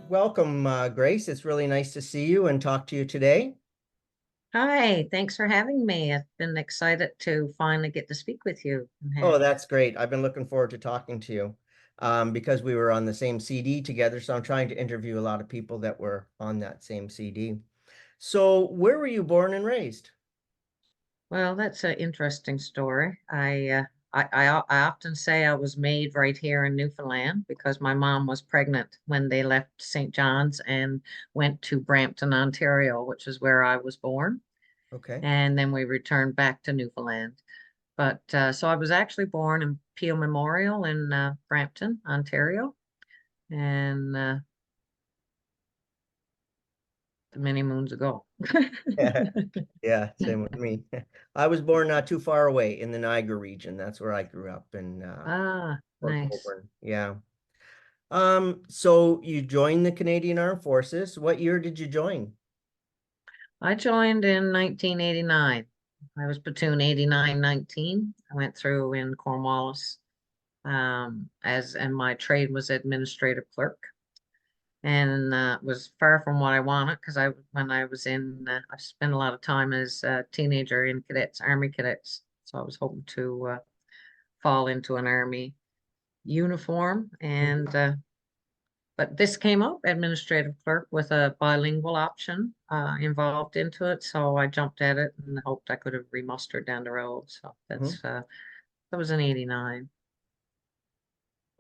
Welcome, Grace. It's really nice to see you and talk to you today. Hi, thanks for having me. I've been excited to finally get to speak with you. Oh, that's great. I've been looking forward to talking to you because we were on the same CD together. So I'm trying to interview a lot of people that were on that same CD. So, where were you born and raised? Well, that's an interesting story. I often say I was made right here in Newfoundland because my mom was pregnant when they left St. John's and went to Brampton, Ontario, which is where I was born. Okay. And then we returned back to Newfoundland. But so I was actually born in Peel Memorial in Brampton, Ontario, and many moons ago. Yeah, yeah, same with me. I was born not too far away in the Niagara region. That's where I grew up in Ah, Port nice. Colborne. Yeah. So you joined the Canadian Armed Forces. What year did you join? I joined in 1989. I was platoon 8919. I went through in Cornwallis and my trade was administrative clerk and was far from what I wanted because when I was I spent a lot of time as a teenager in cadets, army cadets. So I was hoping to fall into an army uniform Mhm. but this came up, administrative clerk, with a bilingual option involved into it. So I jumped at it and hoped I could have remustered down the road. So Mhm. that was in 89.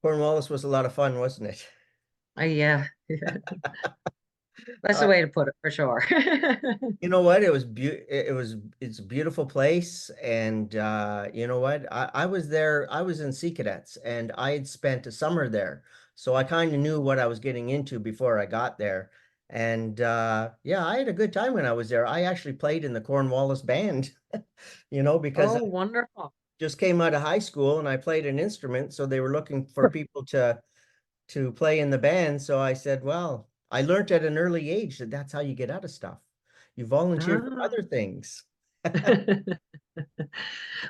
Cornwallis was a lot of fun, wasn't it? Yeah, that's Uh, the way to put it for sure. you know what? It's a beautiful place, and you know what? I was there. I was in Sea Cadets, and I had spent a summer there, so I kind of knew what I was getting into before I got there. And yeah, I had a good time when I was there. I actually played in the Cornwallis band, because I Oh, wonderful. just came out of high school and I played an instrument, so they were looking for people to play in the band. So I said, well, I learned at an early age that that's how you get out of stuff. You volunteer for Ah. other things.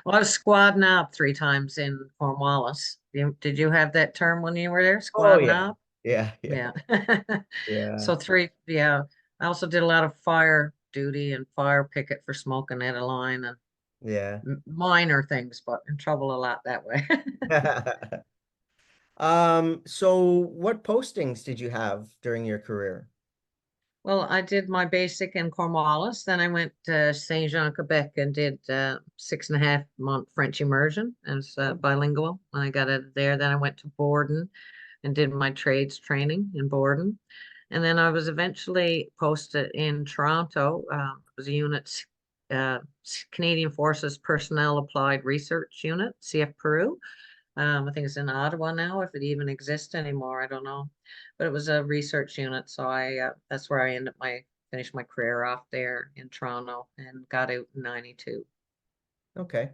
Well, I was squadding up 3 times in Cornwallis. Did you have that term when you were there, Oh squadding yeah. up? Yeah, yeah, Yeah. yeah, So yeah. I also did a lot of fire duty and fire picket for smoking at a line and yeah. minor things, but in trouble a lot that way. So what postings did you have during your career? Well, I did my basic in Cornwallis. Then I went to Saint Jean, Quebec, and did 6.5 month French immersion as Oh, bilingual. When I got out of there, then I went to Borden and did my trades training in Borden. And then I was eventually posted in Toronto. It was a unit, Canadian Forces Personnel Applied Research Unit, CF Peru. I think it's in Ottawa now, if it even exists anymore. I don't know, but it was a research unit, so I that's where I ended my finished my career off there in Toronto and got out in '92. okay,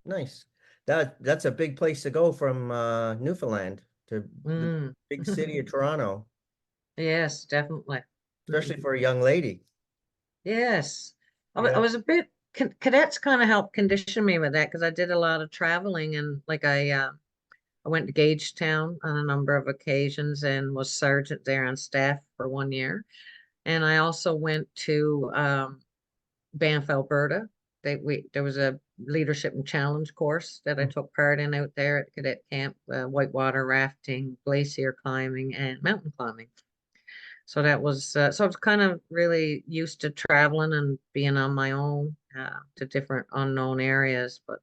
nice. That's a big place to go from Newfoundland to the Mm. big city of Toronto, Yes, definitely. especially for a young lady. Yes, I Yeah. was a bit cadets kind of helped condition me with that because I did a lot of traveling and I went to Gagetown on a number of occasions and was sergeant there on staff for 1 year. And I also went to Banff, Alberta. There was a leadership and challenge course that I took part in out there at cadet camp, whitewater rafting, glacier climbing, and mountain climbing. So I was kind of really used to traveling and being on my own to different unknown areas. But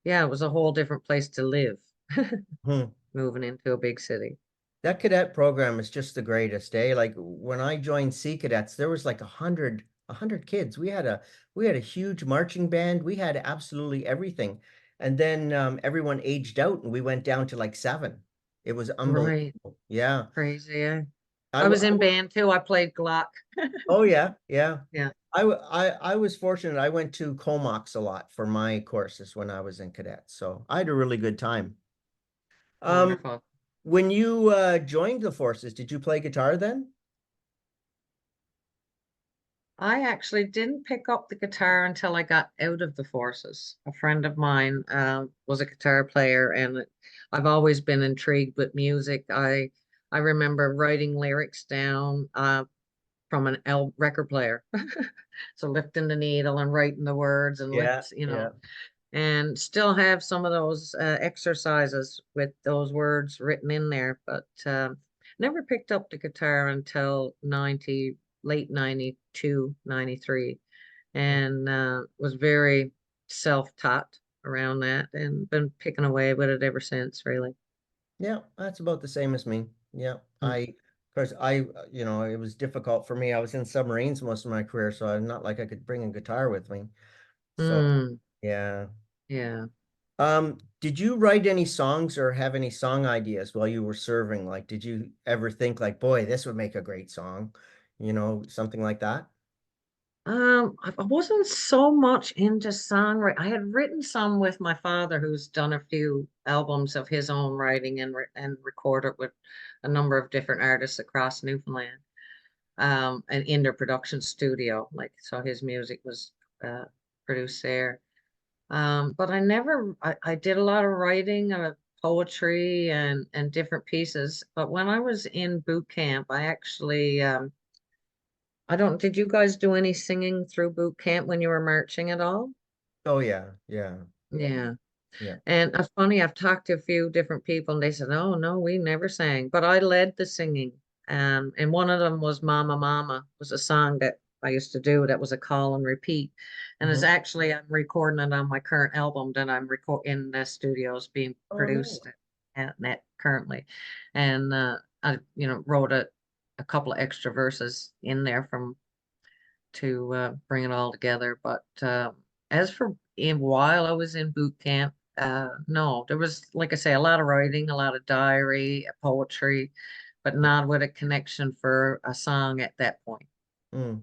yeah, it was a whole different place to live, Mhm. moving into a big city. That cadet program is just the greatest, eh? Like when I joined Sea Cadets, there was like a hundred kids. We had a huge marching band. We had absolutely everything. And then everyone aged out and we went down to like seven. It was Right, unbelievable. Yeah. crazy. Yeah. I, I w- was I in w- band too. I played Glock. oh yeah, yeah. Yeah, I was fortunate. I went to Comox a lot for my courses when I was in cadets. So I had a really good time. Um, wonderful. when you joined the forces, did you play guitar then? I actually didn't pick up the guitar until I got out of the forces. A friend of mine was a guitar player, and I've always been intrigued with music. I remember writing lyrics down from an L record player. So lifting the needle and writing the words and Yeah, lift, yeah. and still have some of those exercises with those words written in there, but never picked up the guitar until 90, late 92, 93, and was very self-taught around that and been picking away with it ever since, really. Yeah, that's about the same as me. Yeah, Mm. of course, it was difficult for me. I was in submarines most of my career, so I'm not like I could bring a guitar with me. So, Mm, yeah. yeah. Did you write any songs or have any song ideas while you were serving? Like, did you ever think like, boy, this would make a great song? Something like that? I wasn't so much into songwriting. I had written some with my father, who's done a few albums of his own writing and recorded with a number of different artists across Newfoundland, and in their production studio. Like, so his music was uh, produced there. But I did a lot of writing of poetry and different pieces. But when I was in boot camp, I actually I don't, did you guys do any singing through boot camp when you were marching at all? Oh yeah, yeah, Yeah. yeah. And it's funny, I've talked to a few different people and they said, oh, no, we never sang. But I led the singing. And one of them was Mama Mama, was a song that I used to do that was a call and repeat. And it's Hmm. actually, I'm recording it on my current album that I'm record in the studios being Oh, produced nice. at net currently. And I, wrote a couple of extra verses in there from to bring it all together. But as for while I was in boot camp, no, there was, like I say, a lot of writing, a lot of diary, poetry, but Yeah. not with a connection for a song at that point. Mm.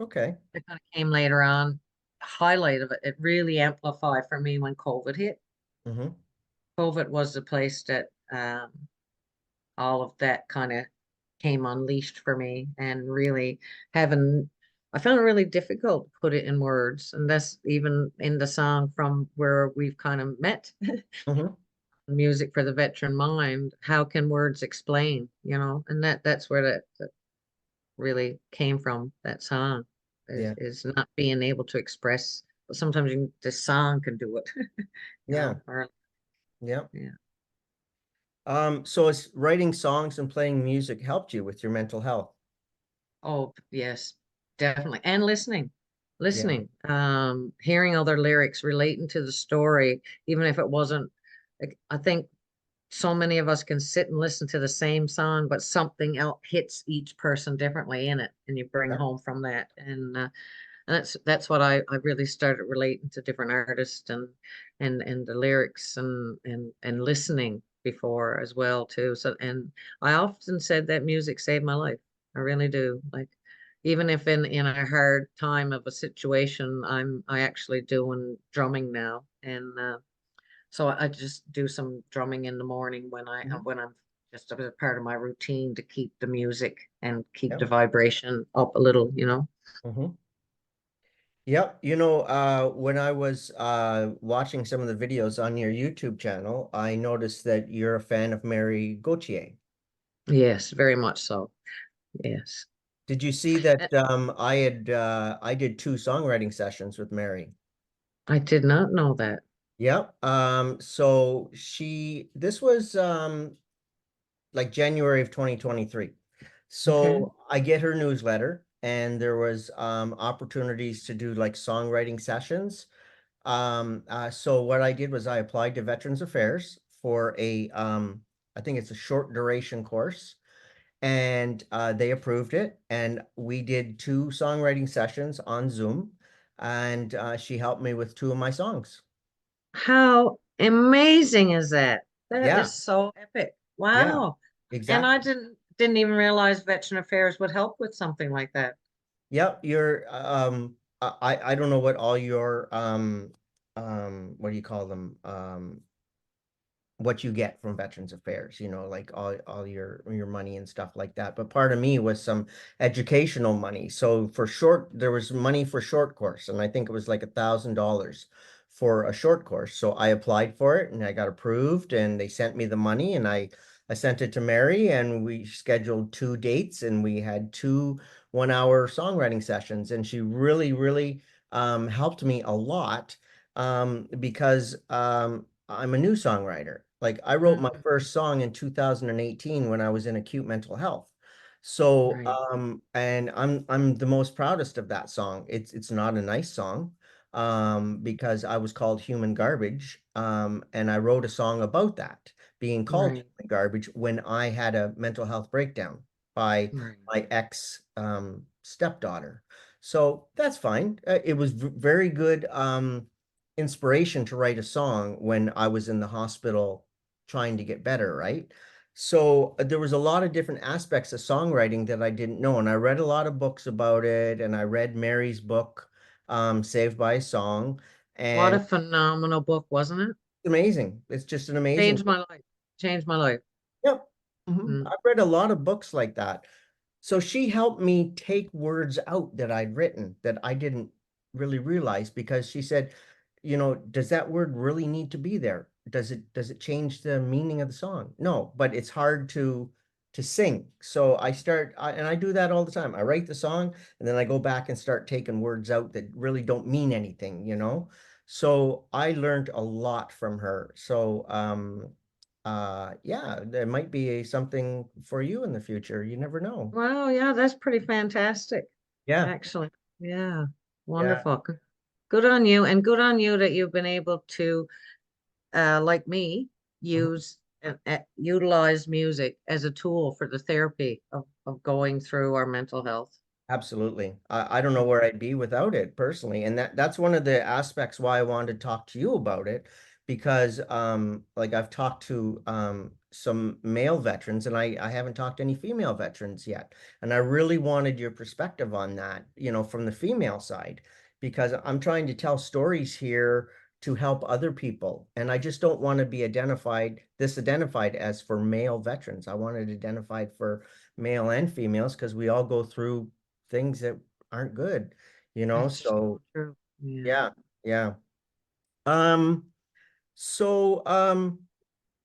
Okay. It kind of came later on. Highlight of it, it really amplified for me when COVID hit. Hmm. COVID was the place that all of that kind of came unleashed for me, and really having I found it really difficult to put it in words, and that's even in the song from where we've kind of met. Hmm. Music for the veteran mind, how can words explain, and that's where that really came from, that song, Yeah. is not being able to express, but sometimes the song can do it. Yeah. Or Yeah. yeah. So has writing songs and playing music helped you with your mental health? Oh, yes, definitely. And listening, Yeah. hearing other lyrics, relating to the story, even if it wasn't, like, I think so many of us can sit and listen to the same song, but something else hits each person differently in it, and you bring Yeah. home from that. And that's what I really started relating to different artists and the lyrics and listening before as well too. So, and I often said that music saved my life. I really do. Like, even if in a hard time of a situation, I actually doing drumming now, and so I just do some drumming in the morning Mhm. when I'm just a part of my routine to keep the music and keep Yeah. the vibration up a little. Hmm. Yep. When I was watching some of the videos on your YouTube channel, I noticed that you're a fan of Mary Gauthier. Yes, very much so. Yes. Did you see that I did two songwriting sessions with Mary? I did not know that. Yep. So this was like January of 2023. Okay. So I get her newsletter and there was opportunities to do like songwriting sessions. So what I did was I applied to Veterans Affairs for I think it's a short duration course, and they approved it. And we did two songwriting sessions on Zoom, and she helped me with two of my songs. How amazing is that? That Yeah, is so epic. yeah, Wow. And I exactly. didn't even realize Veteran Affairs would help with something like that. Yep, I don't know what all your what do you call them? What you get from Veterans Affairs, like all your money and stuff like that. But part of me was some educational money. So there was money for short course, and I think it was like $1,000 for a short course. So I applied for it and I got approved, and they sent me the money, and I I sent it to Mary and we scheduled 2 dates and we had 2 1-hour songwriting sessions. And she really, really helped me a lot because I'm a new songwriter. Like I wrote my Mm, first song in 2018 when I was in acute mental health. So, right, and I'm the most proudest of that song. It's not a nice song, because I was called human garbage, and I wrote a song about that being called right, human garbage when I had a mental health breakdown by right. my ex stepdaughter. So that's fine. It was very good inspiration to write a song when I was in the hospital trying to get better, right? So there was a lot of different aspects of songwriting that I didn't know, and I read a lot of books about it, and I read Mary's book, Saved by a Song, What and a it's phenomenal book, wasn't it? amazing. It's just an amazing. Changed my life. Changed my life. Yep. Mm, I've read a lot of books like that. So she helped me take words out that I'd written that I didn't really realize because she said, does that word really need to be there? Does it change the meaning of the song? No, but it's hard to sing. So and I do that all the time. I write the song and then I go back and start taking words out that really don't mean anything. So I learned a lot from her. So yeah, there might be something for you in the future. You never know. wow, yeah, that's pretty fantastic, Yeah, actually. Yeah, yeah. wonderful. Good on you, and good on you that you've been able to, like me, Mhm. use and utilize music as a tool for the therapy of going through our mental health. Absolutely. I don't know where I'd be without it personally. And that's one of the aspects why I wanted to talk to you about it, because like I've talked to some male veterans and I haven't talked to any female veterans yet. And I really wanted your perspective on that, from the female side, because I'm trying to tell stories here to help other people. And I just don't want to be disidentified as for male veterans. I want it identified for male and females because we all go through things that aren't good. That's So so true. Yeah. yeah, yeah. Um, so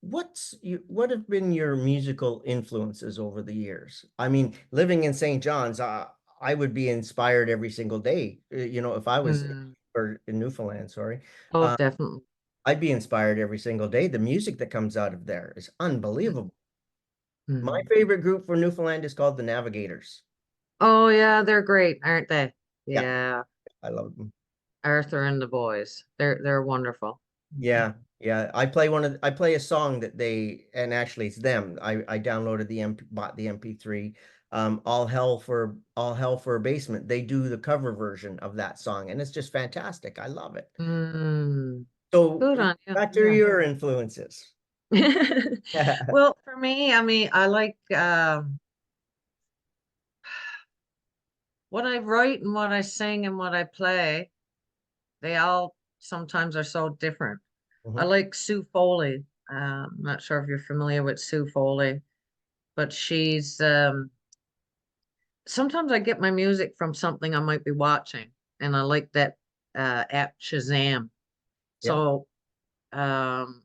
what have been your musical influences over the years? I mean, living in St. John's, I would be inspired every single day. If I was Mm. or in Newfoundland, sorry. Oh, Uh, definitely. I'd be inspired every single day. The music that comes out of there is unbelievable. My Mm. favorite group for Newfoundland is called the Navigators. Oh, yeah, they're great, aren't they? Yeah, Yeah, I love them. Arthur and the boys. They're wonderful. Yeah, yeah. I play a song that and actually it's them. I downloaded bought the MP3. All Hell for a Basement. They do the cover version of that song, and it's just fantastic. I love it. Mm. So Good on you. back to Yeah. your influences. Well, for me, I mean, I like what I write and what I sing and what I play. They all sometimes are so different. I Mhm. like Sue Foley. I'm not sure if you're familiar with Sue Foley, but she's sometimes I get my music from something I might be watching, and I like that app Shazam. Yeah. So, um,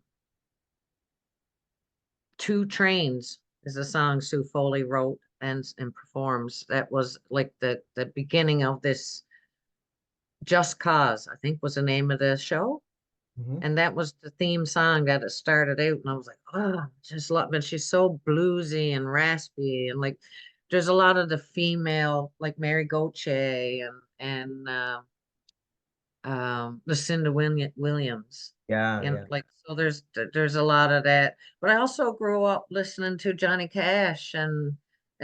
Two Trains is a song Sue Foley wrote and performs. That was like the beginning of this Just Cause, I think was the name of the show. Mhm. And that was the theme song that it started out. And I was like, oh, just love it. She's so bluesy and raspy. And like, there's a lot of the female, like Mary Gauthier and Lucinda Williams. Yeah, And yeah. like, so there's a lot of that. But I also grew up listening to Johnny Cash, and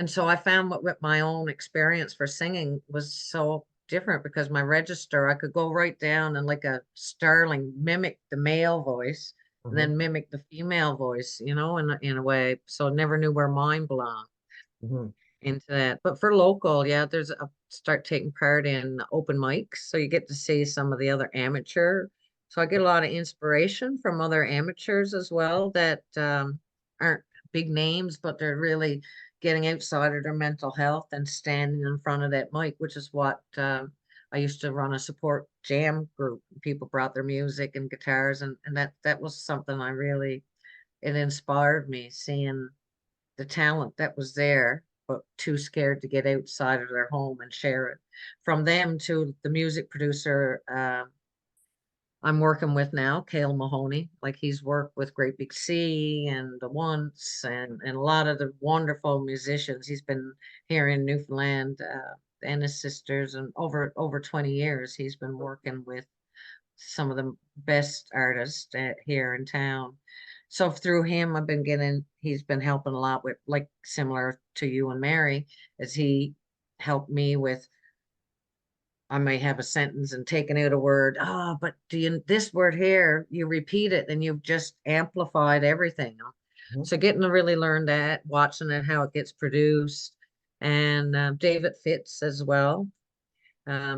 so I found what with my own experience for singing was so different because my register, I could go right down and like a starling mimic the male voice and Mhm. then mimic the female voice, in a way. So I never knew where mine belonged Mhm. into that. But for local, yeah, start taking part in open mics, so you get to see some of the other amateur. So I get a lot of inspiration from other amateurs as well that aren't big names, but they're really getting outside of their mental health and standing in front of that mic, which is what I used to run a support jam group. People brought their music and guitars, and that was something I really it inspired me seeing the talent that was there, but too scared to get outside of their home and share it. From them to the music producer I'm working with now, Cale Mahoney. Like he's worked with Great Big Sea and the Once and a lot of the wonderful musicians. He's been here in Newfoundland, and his sisters, and over 20 years he's been working with some of the best artists here in town. So through him, he's been helping a lot with, like, similar to you and Mary, as he helped me with, I may have a sentence and taken out a word. But this word here, you repeat it and you've just amplified everything. Mhm. So getting to really learn that, watching it, how it gets produced. And David Fitz as well.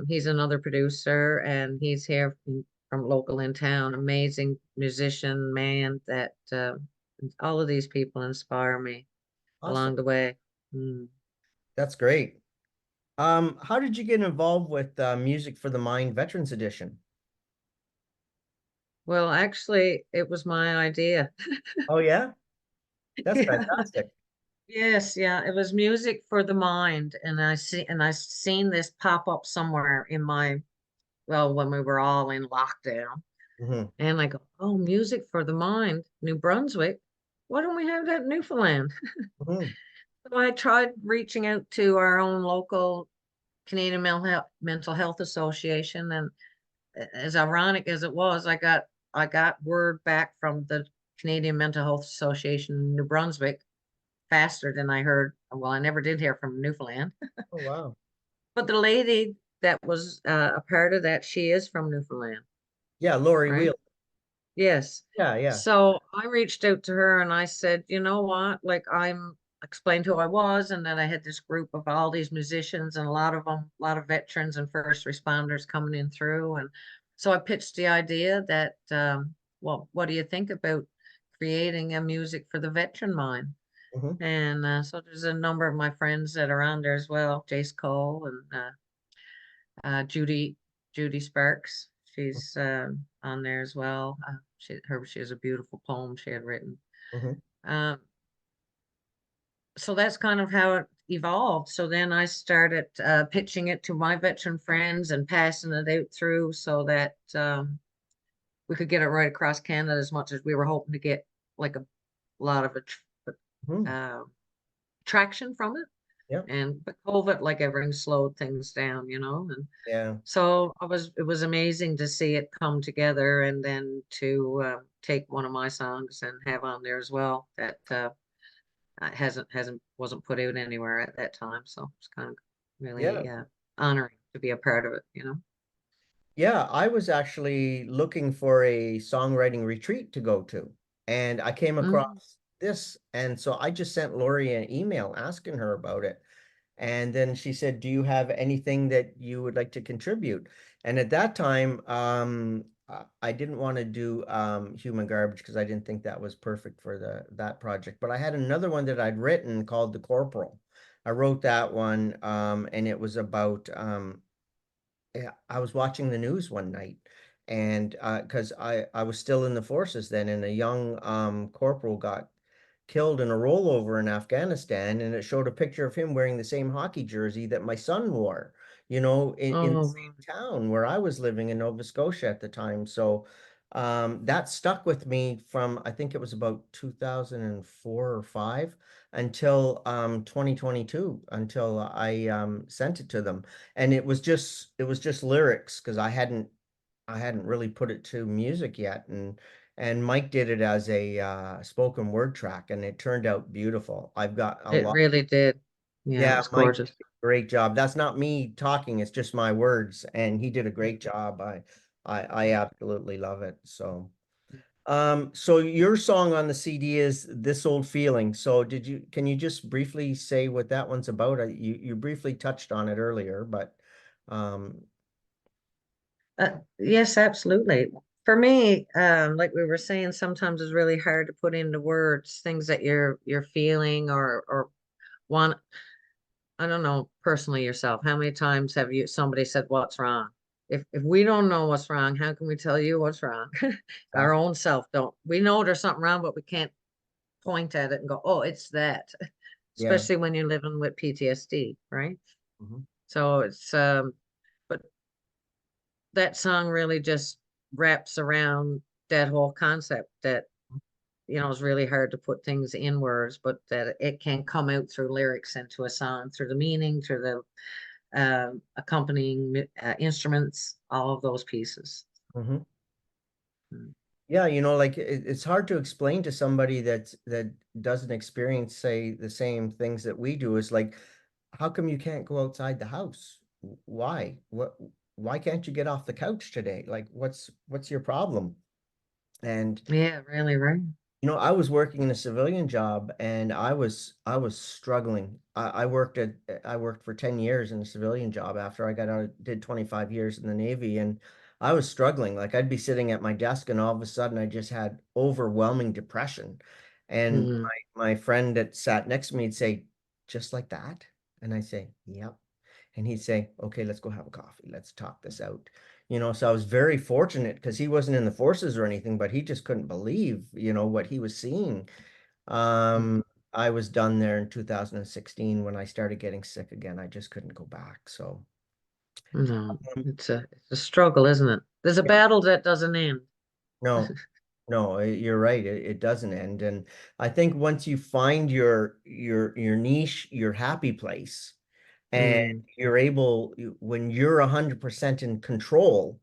He's another producer and he's here from local in town, amazing musician, man, that all of these people inspire me Awesome. along the way. Mm. That's great. How did you get involved with Music for the Mind Veterans Edition? Well, actually, it was my idea. Oh yeah, that's Yeah. fantastic. Yes, yeah. It was music for the mind. I seen this pop up somewhere in well, when we were all in lockdown. Hmm. And I go, oh, music for the mind, New Brunswick. Why don't we have that in Newfoundland? Hmm. So I tried reaching out to our own local Canadian Mental Health Association, and as ironic as it was, I got word back from the Canadian Mental Health Association in New Brunswick faster than I heard. Well, I never did hear from Newfoundland, Oh wow. but the lady that was a part of that, she is from Newfoundland, Yeah, Lori right? Wheel. Yes. Yeah, yeah. So I reached out to her and I said, you know what? Like I'm explained who I was and that I had this group of all these musicians and a lot of them, a lot of veterans and first responders coming in through. And so I pitched the idea that, well, what do you think about creating a music for the veteran mind? Hmm. And so there's a number of my friends that are on there as well, Jace Cole and Judy Sparks. She's on there as well. She has a beautiful poem she had written. Hmm. Um, so that's kind of how it evolved. So then I started pitching it to my veteran friends and passing it out through so that we could get it right across Canada as much as we were hoping to get like a lot of Hmm. uh, traction from it. Yeah, And but COVID, like everything, slowed things down, and yeah, so it was amazing to see it come together and then to take one of my songs and have on there as well that wasn't put out anywhere at that time. So it's kind of yeah. really honoring to be a part of it. Yeah, I was actually looking for a songwriting retreat to go to, and I came Mm. across this, and so I just sent Lori an email asking her about it. And then she said, "Do you have anything that you would like to contribute?" And at that time, I didn't want to do human garbage because I didn't think that was perfect for that project. But I had another one that I'd written called The Corporal. I wrote that one, and it was about yeah, I was watching the news one night, and because I was still in the forces then, and a young corporal got killed in a rollover in Afghanistan, and it showed a picture of him wearing the same hockey jersey that my son wore, in the Oh, same town where I was living in Nova Scotia at the time. So that stuck with me from, I think it was about 2004 or 5 until 2022, until I sent it to them. And it was just lyrics because I hadn't really put it to music yet, and Mike did it as a spoken word track, and it turned out beautiful. I've got a it lot. really did. Yeah, it Yeah, was Mike did gorgeous. a great job. That's not me talking, it's just my words, and he did a great job. I absolutely love it. So your song on the CD is This Old Feeling. So can you just briefly say what that one's about? You briefly touched on it earlier, but um Yes, absolutely. For me, like we were saying, sometimes it's really hard to put into words things that you're feeling or want. I don't know personally yourself. How many times have somebody said what's wrong? If we don't know what's wrong, how can we tell you what's wrong? Our exactly. own self don't. We know there's something wrong, but we can't point at it and go, oh, it's that, Yeah. especially when you're living with PTSD, right? Mhm. So but that song really just wraps around that whole concept that, it's really hard to put things in words, but that it can come out through lyrics into a song, through the meaning, through the accompanying instruments, all of those pieces. Mhm. Mm. Yeah, like it's hard to explain to somebody that doesn't experience, say, the same things that we do. Is like, how come you can't go outside the house? Why? Why can't you get off the couch today? Like, what's your problem? And Yeah, really, right. I was working in a civilian job and I was struggling. I worked for 10 years in a civilian job after I got out, did 25 years in the Navy, and I was struggling. Like, I'd be sitting at my desk and all of a sudden I just had overwhelming depression. And Mm, my friend that sat next to me would say, just like that? And I say, yep. And he'd say, okay, let's go have a coffee. Let's talk this out. So I was very fortunate because he wasn't in the forces or anything, but he just couldn't believe, what he was seeing. mm. Um, I was done there in 2016 when I started getting sick again. I just couldn't go back. So, No, um, it's a struggle, isn't it? There's a yeah, battle that doesn't end. no, no, you're right. It doesn't end. And I think once you find your niche, your happy place, and Mm, you're able, when you're 100% in control,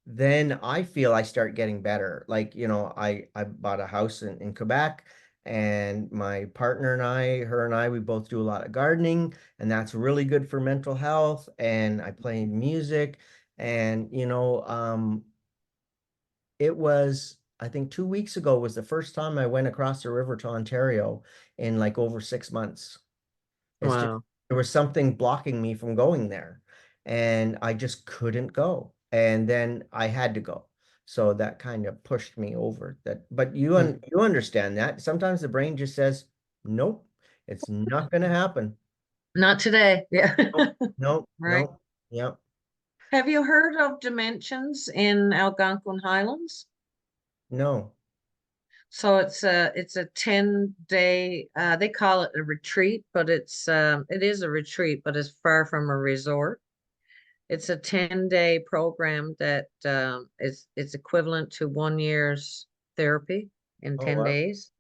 then I feel I start getting better. Like, I bought a house in Quebec, and my partner and her and I, we both do a lot of gardening, and that's really good for mental health. And I play music, and it was, I think 2 weeks ago was the first time I went across the river to Ontario in like over 6 months. It's just, wow. there was something blocking me from going there, and I just couldn't go. And then I had to go. So that kind of pushed me over that. But Mm. you understand that sometimes the brain just says, nope, it's not going to happen. Not today. Yeah. Nope, nope, Right. nope. Yep. Have you heard of Dimensions in Algonquin Highlands? No. So it's a 10-day, they call it a retreat, but it is a retreat, but it's far from a resort. It's a 10-day program that is it's equivalent to 1 year's therapy in Oh, 10 wow. days.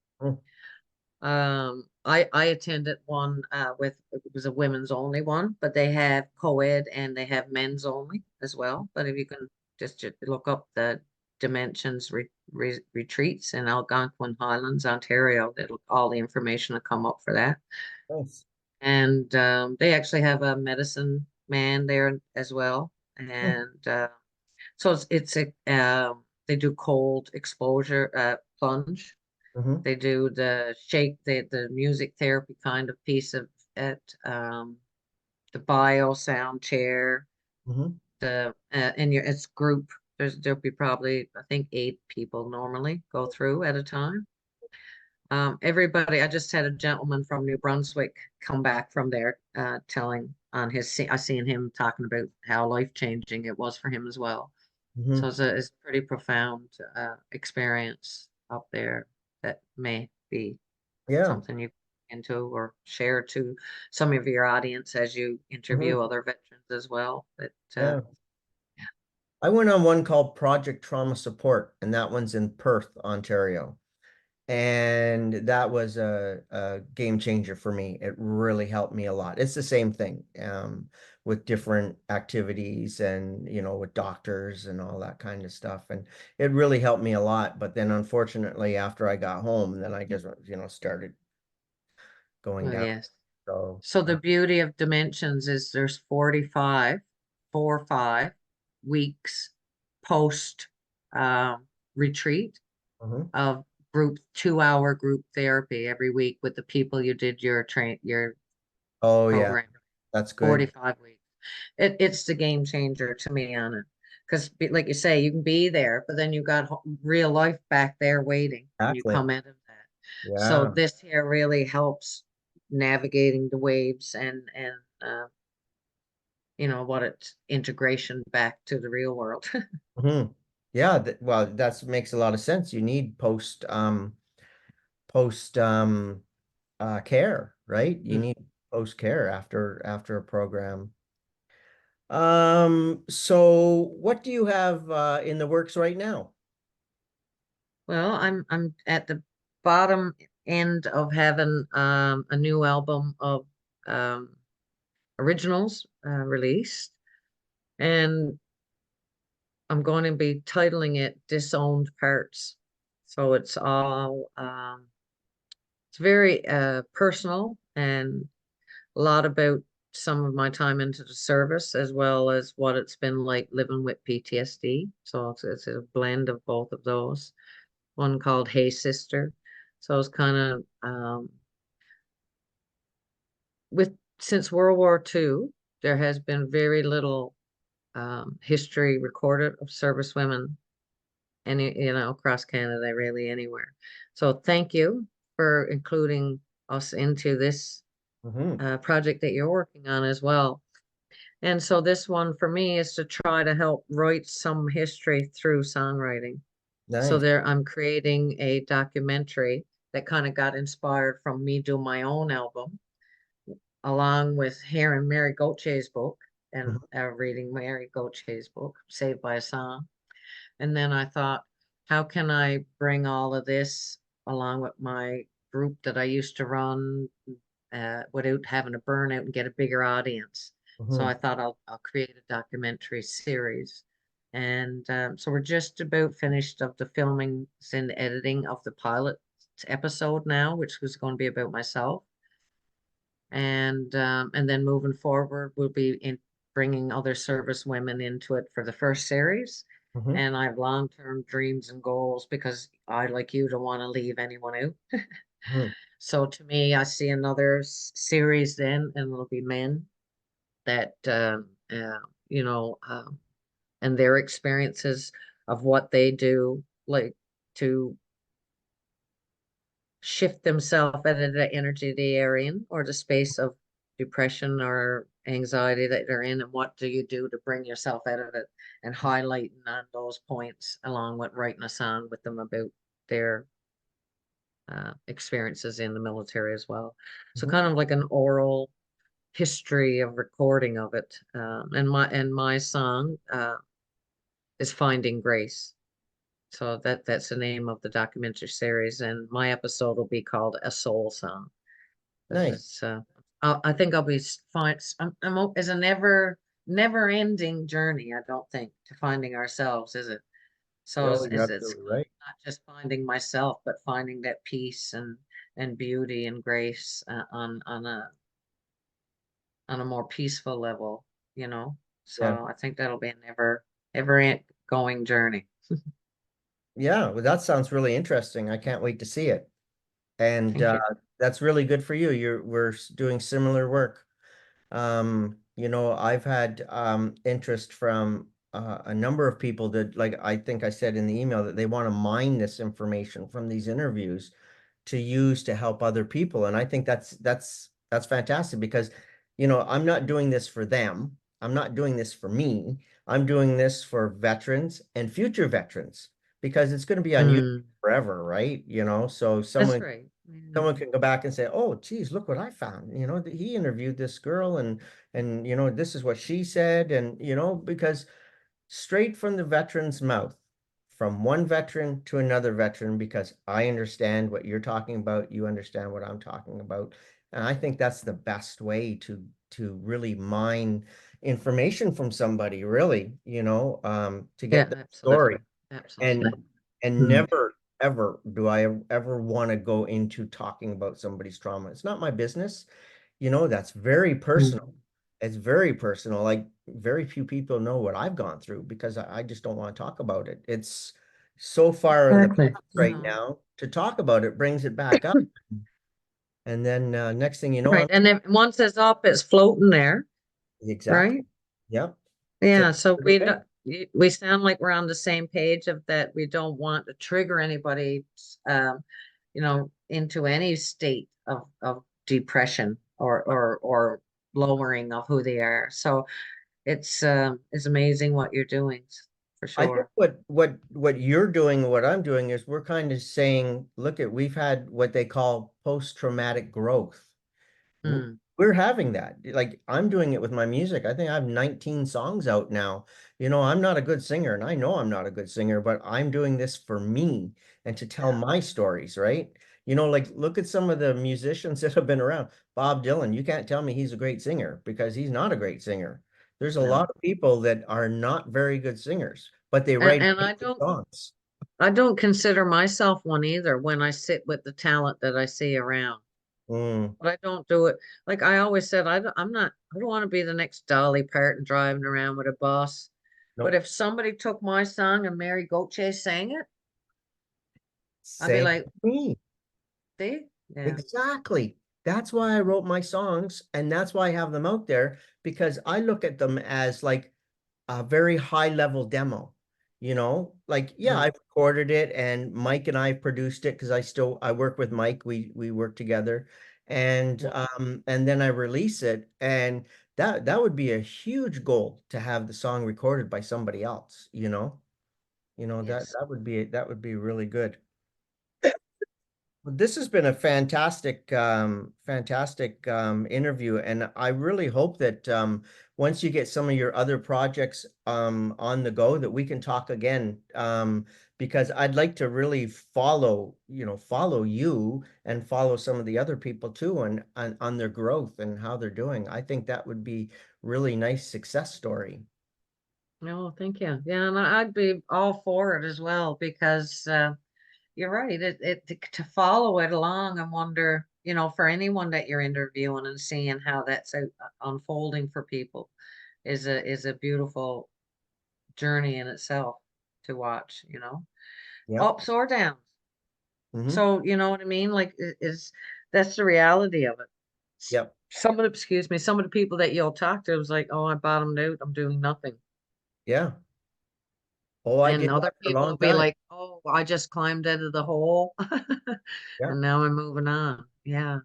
Mm, I attended one with it was a women's only one, but they have co-ed and they have men's only as well. But if you can just look up the Dimensions retreats in Algonquin Highlands, Ontario, that'll all the information will come up for that. nice. And they actually have a medicine man there as well. Mm, And so it's a they do cold exposure plunge. mm-hmm, They do the music therapy kind of piece of it, the bio sound chair, mm-hmm, and it's group. There'll be probably I think 8 people normally go through at a time. Everybody, I just had a gentleman from New Brunswick come back from there, telling on I seen him talking about how life changing it was for him as well. So mm-hmm. it's a pretty profound experience up there that may be Yeah. something you into or share to some of your audience as you Mm-hmm. interview other veterans as well. But Yeah. I went on one called Project Trauma Support, and that one's in Perth, Ontario. And that was a game changer for me. It really helped me a lot. It's the same thing, with different activities and, with doctors and all that kind of stuff. And it really helped me a lot. But then unfortunately, after I got home, then I just, started going well, down. yes. So, So the beauty of Dimensions is there's 5 weeks post retreat mhm. of group 2 hour group therapy every week with the people you did your Oh yeah, program. that's good. 45 weeks. It's the game changer to me on it. Because, like you say, you can be there, but then you got real life back there waiting when you Exactly. come out of that. So Yeah. this here really helps navigating the waves and what it's integration back to the real world. Hmm. Yeah, well, that makes a lot of sense. You need post care, right? You Mm. need post care after a program. So what do you have in the works right now? Well, I'm at the bottom end of having a new album of um originals released, and I'm going to be titling it Disowned Parts. So it's very personal and a lot about some of my time into the service as well as what it's been like living with PTSD. So it's a blend of both of those. One called Hey Sister. So it's kind of with since World War II, there has been very little history recorded of service women across Canada, really anywhere. So thank you for including us into this Hmm. project that you're working on as well. And so this one for me is to try to help write some history through songwriting. So Nice. there, I'm creating a documentary that kind of got inspired from me doing my own album, along with hearing Mary Gauthier's book and Mhm. reading Mary Gauthier's book, Saved by a Song. And then I thought, how can I bring all of this along with my group that I used to run without having to burn out and get a bigger audience? So Mhm. I thought I'll create a documentary series. And so we're just about finished of the filming and editing of the pilot episode now, which was going to be about myself. And then moving forward, we'll be in bringing other service women into it for the first series. Mhm. And I have long-term dreams and goals because I, like you, don't want to leave anyone out. Mhm. So to me, I see another series then, and it'll be men that you know, and their experiences of what they do, like to shift themselves out of the energy they are in or the space of depression or anxiety that they're in, and what do you do to bring yourself out of it, and highlighting on those points along with writing a song with them about their experiences in the military as well. So Mhm. kind of like an oral history of recording of it. And my song is Finding Grace. So that's the name of the documentary series, and my episode will be called A Soul Song. Because Nice. it's I think I'll be fine. It's a never ending journey, I don't think, to finding ourselves, is it? So Oh, you're it's absolutely right. not just finding myself, but finding that peace and beauty and grace on a more peaceful level, you know. Yeah. So I think that'll be a never going journey. Yeah. Well, that sounds really interesting. I can't wait to see it. And Thank you. that's really good for you. We're doing similar work. I've had interest from a number of people that, like I think I said in the email, that they want to mine this information from these interviews to use to help other people. And I think that's fantastic because, I'm not doing this for them. I'm not doing this for me. I'm doing this for veterans and future veterans because it's going to be on YouTube Mm, forever, right? So that's someone right. Yeah. someone can go back and say, "Oh, geez, look what I found." He interviewed this girl and this is what she said, and because straight from the veteran's mouth, from one veteran to another veteran, because I understand what you're talking about, you understand what I'm talking about. And I think that's the best way to really mine information from somebody, really, to Yeah, get the story. absolutely. And Absolutely. and Mm. never ever do I ever want to go into talking about somebody's trauma. It's not my business. That's very personal. Mm. It's very personal. Like very few people know what I've gone through because I just don't want to talk about it. It's so far in the past Exactly. right Mhm. now to talk about it brings it back up. And then next thing you know, Right. And then once it's up, it's floating there, exactly. right? Yep. Yeah. Just So put it we there. don't, we sound like we're on the same page of that. We don't want to trigger anybody, into any state of depression or lowering of who they are. So it's amazing what you're doing. for I think sure. what you're doing and what I'm doing is we're kind of saying, look at we've had what they call post-traumatic growth. W- Mm, We're having that. Like I'm doing it with my music. I think I have 19 songs out now. You know, I'm not a good singer and I know I'm not a good singer, but I'm doing this for me and to tell yeah, my stories, right? You know, like look at some of the musicians that have been around. Bob Dylan, you can't tell me he's a great singer because he's not a great singer. There's a no. lot of people that are not very good singers, but they write And amazing songs. I don't consider myself one either when I sit with the talent that I see around. Mm, But I don't do it. Like I always said, I'm not, I don't want to be the next Dolly Parton driving around with a boss. But no, if somebody took my song and Mary Gauthier sang it, I'd be same like, with me. see? Yeah. Exactly. That's why I wrote my songs, and that's why I have them out there because I look at them as like a very high level demo. You know, like yeah, I Mm, recorded it, and Mike and I produced it because I work with Mike. We work together, yeah. and then I release it, and that would be a huge goal to have the song recorded by somebody else. That Yes. that would be really good. Well, this has been a fantastic interview, and I really hope that once you get some of your other projects on the go, that we can talk again. Because I'd like to really follow you and follow some of the other people too, and on their growth and how they're doing. I think that would be really nice success story. No, thank you. Yeah, and I'd be all for it as well because you're right. To follow it along and wonder, for anyone that you're interviewing and seeing how that's unfolding for people is a beautiful journey in itself to watch. Yep. Ups or downs. Hmm. So, you know what I mean? Like that's the reality of it. Yep. Excuse me, some of the people that you'll talk to was like, oh, I bottomed out. I'm doing nothing. Yeah. Oh, I And did other that for a people long will be time. like, oh, I just climbed out of the hole Yeah. and now I'm moving on. Yeah.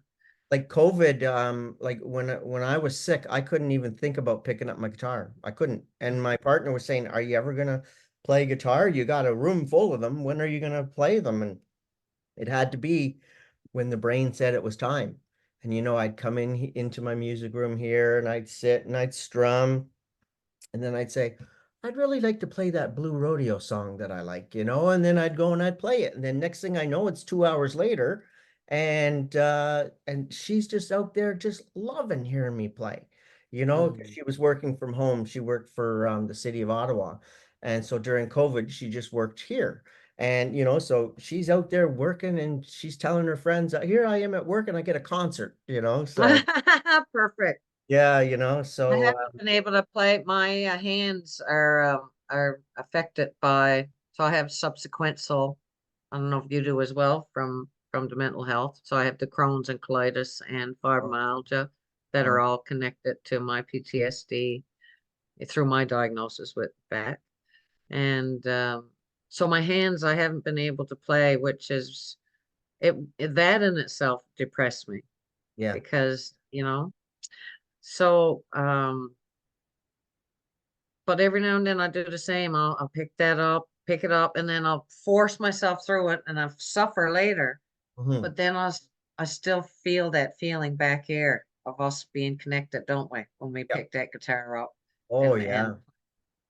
Like COVID, like when I was sick, I couldn't even think about picking up my guitar. I couldn't. And my partner was saying, "Are you ever gonna play guitar? You got a room full of them. When are you gonna play them?" And it had to be when the brain said it was time. And I'd come into my music room here and I'd sit and I'd strum. And then I'd say, I'd really like to play that Blue Rodeo song that I like, and then I'd go and I'd play it. And then next thing I know, it's 2 hours later, and she's just out there just loving hearing me play, because Mm. she was working from home. She worked for the city of Ottawa. And so during COVID, she just worked here. And so she's out there working and she's telling her friends, here I am at work and I get a concert. So Perfect. yeah, I so haven't been able to play. My hands are affected by, so I have subsequential. I don't know if you do as well from the mental health. So I have the Crohn's and colitis and fibromyalgia that are uh, all connected to my PTSD through my diagnosis with that. And so my hands, I haven't been able to play, which is that in itself depressed me yeah. because, so but every now and then I do the same. I'll pick it up, and then I'll force myself through it and I'll suffer later. Mhm. But then I still feel that feeling back here of us being connected, don't we? When we Yep. pick that guitar up Oh and yeah.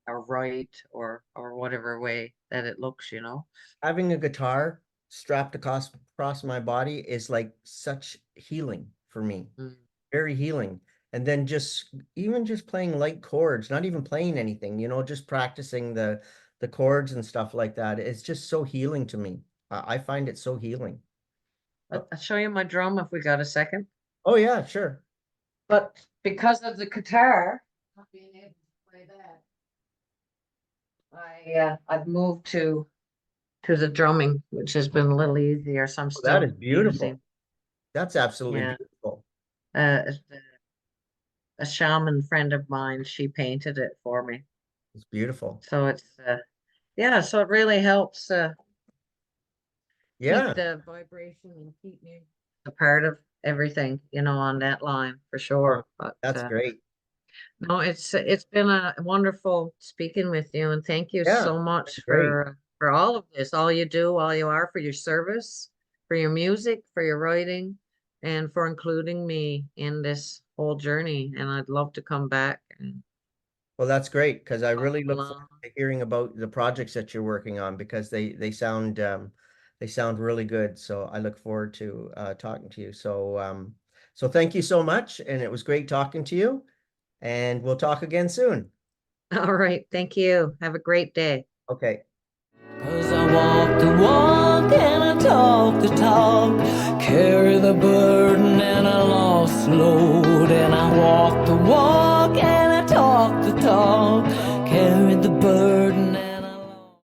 or write or whatever way that it looks. Having a guitar strapped across my body is like such healing for me. Mm. Very healing. And then just playing light chords, not even playing anything, just practicing the chords and stuff like that. It's just so healing to me. I find it so healing. Oh, I'll show you my drum if we got a second. oh yeah, sure. But because of the guitar, not being able to play that, I've moved to the drumming, which has been a little easier. So I'm Oh, that is still beautiful. using, That's absolutely yeah. beautiful. Uh, a shaman friend of mine, she painted it for me. It's beautiful. So yeah, so it really helps keep Yeah. the vibration and keep me a part of everything, on that line for Oh, sure. But that's great. No, it's been a wonderful speaking with you, and thank you Yeah, so much great. for all of this, all you do, all you are, for your service, for your music, for your writing, and for including me in this whole journey. And I'd love to come back and Well, that's great because I follow really look forward along. to hearing about the projects that you're working on because they sound really good. So I look forward to talking to you. So thank you so much, and it was great talking to you. And we'll talk again soon. All right, thank you. Have a great day. Okay. 'Cause I walk the walk and I talk the talk, carry the burden and a lost load, and I walk the walk.